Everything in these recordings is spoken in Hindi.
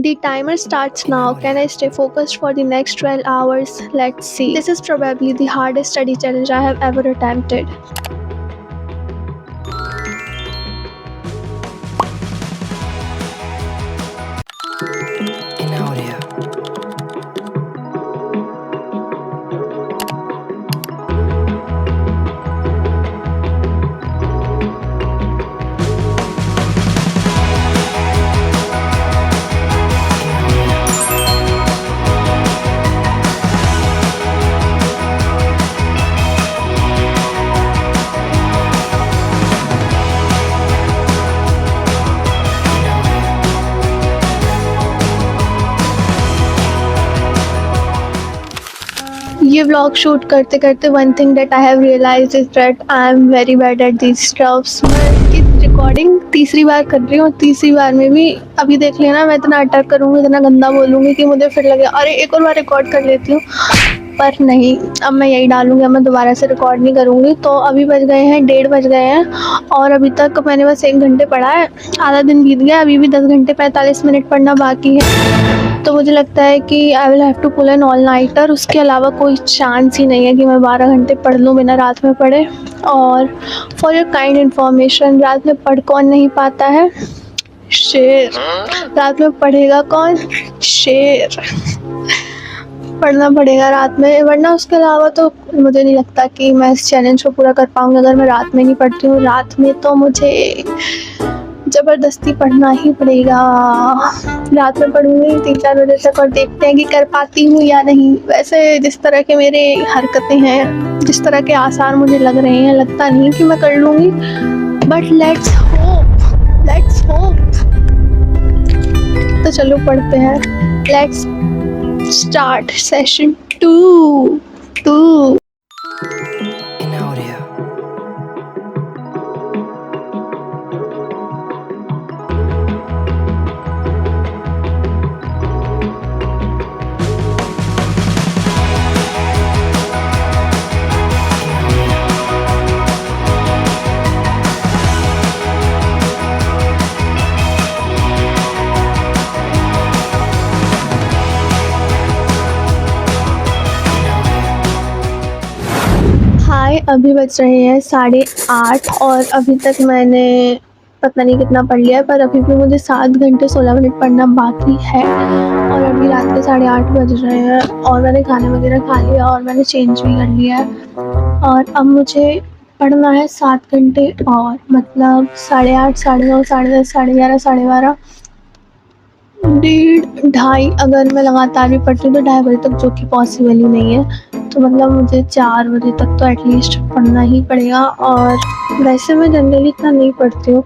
The timer starts now. Can I stay focused for the next 12 hours? Let's see. This is probably the hardest study challenge I have ever attempted. In audio. ये व्लॉग शूट करते करते one thing that I have realized is that I am very bad at these stuffs. मैं इसकी रिकॉर्डिंग तीसरी बार कर रही हूँ, तीसरी बार में भी अभी देख लेना मैं इतना अटर करूँगी, इतना गंदा बोलूँगी कि मुझे फिर लगे अरे एक और बार रिकॉर्ड कर लेती हूँ, पर नहीं, अब मैं यही डालूँगी, अब मैं दोबारा से रिकॉर्ड नहीं करूँगी। तो अभी बज गए हैं 1:30 बज गए हैं और अभी तक मैंने बस 1 घंटे पढ़ा है, आधा दिन बीत गया, अभी भी 10 घंटे 45 मिनट पढ़ना बाकी है। तो मुझे लगता है कि I will have to pull an all nighter, उसके अलावा कोई चांस ही नहीं है कि मैं 12 घंटे पढ़ लूँ बिना रात में पढ़े। और फॉर योर काइंड इन्फॉर्मेशन, रात में पढ़ कौन नहीं पाता है? शेर। रात में पढ़ेगा कौन? शेर। पढ़ना पड़ेगा रात में, वरना उसके अलावा तो मुझे नहीं लगता कि मैं इस चैलेंज को पूरा कर पाऊँगी अगर मैं रात में नहीं पढ़ती हूँ। रात में तो मुझे ज़बरदस्ती पढ़ना ही पड़ेगा। रात में पढ़ूँगी 3-4 बजे तक और देखते हैं कि कर पाती हूँ या नहीं। वैसे जिस तरह के मेरे हरकतें हैं, जिस तरह के आसार मुझे लग रहे हैं, लगता नहीं कि मैं कर लूँगी, बट लेट्स होप। तो चलो पढ़ते हैं। Let's start session 2। In audio. हाय, अभी बज रहे हैं 8:30 और अभी तक मैंने पता नहीं कितना पढ़ लिया है, पर अभी भी मुझे 7 घंटे 16 मिनट पढ़ना बाकी है। और अभी रात के 8:30 बज रहे हैं और मैंने खाना वगैरह खा लिया और मैंने चेंज भी कर लिया है और अब मुझे पढ़ना है 7 घंटे और, मतलब 8:30, 9:30, 10:30, 11:30, 12:30, 1:30, 2:30 अगर मैं लगातार भी पढ़ती हूँ तो 2:30 बजे तक, जो कि पॉसिबल ही नहीं है। तो मतलब मुझे 4 बजे तक तो एटलीस्ट पढ़ना ही पड़ेगा। और वैसे मैं जनरली इतना नहीं पढ़ती हूँ,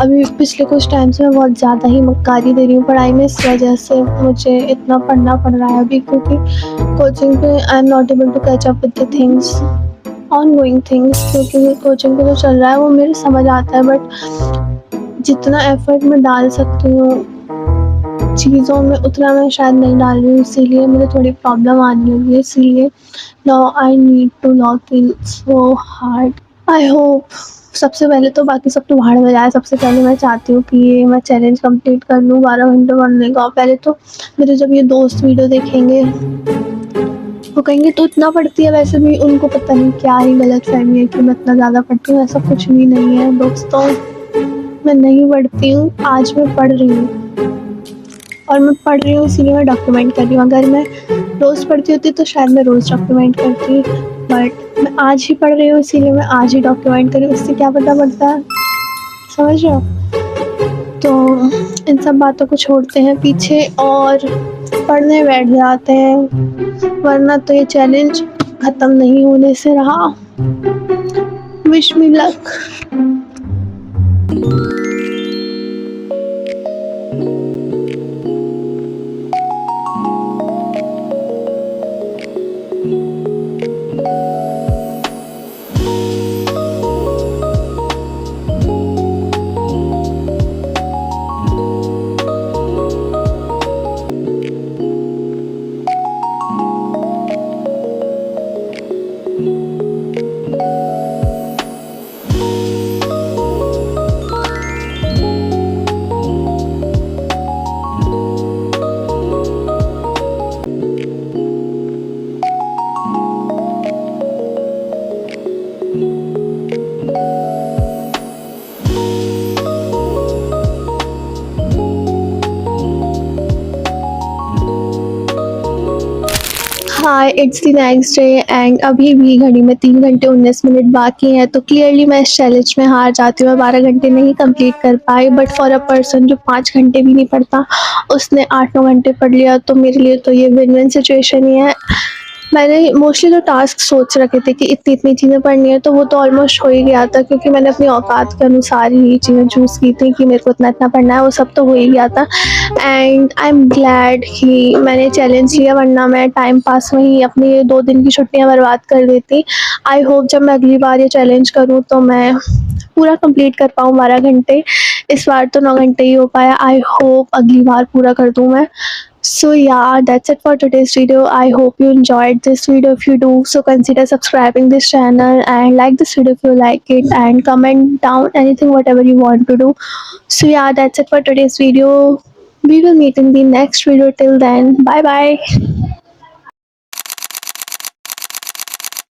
अभी पिछले कुछ टाइम से मैं बहुत ज़्यादा ही मक्कारी दे रही हूँ पढ़ाई में, इस वजह से मुझे इतना पढ़ना पड़ रहा है अभी, क्योंकि कोचिंग पे I am not able to catch up with the things, ongoing things, क्योंकि कोचिंग पे जो चल रहा है वो मेरे समझ आता है, बट जितना एफर्ट मैं डाल सकती हूँ चीज़ों में उतना मैं शायद नहीं डाल रही हूँ, इसीलिए मुझे थोड़ी प्रॉब्लम आने लगी है। इसीलिए now I need to log in so hard. I hope सबसे पहले तो बाकी सब तो भाड़ में जाए। सबसे पहले मैं चाहती हूँ कि ये मैं चैलेंज कंप्लीट कर लूँ 12 घंटे पढ़ने का। पहले तो मेरे जब ये दोस्त वीडियो देखेंगे वो कहेंगे तो इतना पढ़ती है, वैसे भी उनको पता नहीं क्या ही गलत फहमी है कि मैं इतना ज़्यादा पढ़ती हूँ, ऐसा कुछ भी नहीं है दोस्तों, मैं नहीं पढ़ती हूँ, आज मैं पढ़ रही हूँ और मैं पढ़ रही हूँ इसीलिए मैं डॉक्यूमेंट कर रही हूँ। अगर मैं रोज़ पढ़ती होती तो शायद मैं रोज़ डॉक्यूमेंट करती, बट मैं आज ही पढ़ रही हूँ इसीलिए मैं आज ही डॉक्यूमेंट कर रही हूँ। इससे क्या पता पड़ता है, समझ रहे हो? तो इन सब बातों को छोड़ते हैं पीछे और पढ़ने बैठ जाते हैं, वरना तो ये चैलेंज ख़त्म नहीं होने से रहा। Wish me luck. हाँ, it's the next day and अभी भी घड़ी में 3 घंटे 19 मिनट बाकी हैं, तो क्लियरली मैं इस चैलेंज में हार जाती हूँ। मैं 12 घंटे नहीं कंप्लीट कर पाई, बट फॉर अ पर्सन जो 5 घंटे भी नहीं पढ़ता, उसने 8-9 घंटे पढ़ लिया, तो मेरे लिए तो ये विन-विन सिचुएशन ही है। मैंने मोस्टली जो टास्क सोच रखे थे कि इतनी-इतनी चीज़ें पढ़नी है, तो वो तो ऑलमोस्ट हो ही गया था, क्योंकि मैंने अपनी औकात के अनुसार ही चीज़ें चूज़ की थी कि मेरे को इतना-इतना पढ़ना है, वो सब तो हो ही गया था। एंड आई एम ग्लैड कि मैंने चैलेंज लिया, वरना मैं टाइम पास में ही अपनी 2 दिन की छुट्टियाँ बर्बाद कर देती। आई होप जब मैं अगली बार ये चैलेंज करूँ तो मैं पूरा कंप्लीट कर पाऊँ 12 घंटे। इस बार तो 9 घंटे ही हो पाया। आई होप अगली बार पूरा कर दूँ मैं। So yeah, that's it for today's video. I hope you enjoyed this video. If you do, so consider subscribing this channel and like this video if you like it, and comment down anything whatever you want to do. So yeah, that's it for today's video. We will meet in the next video. Till then, bye bye.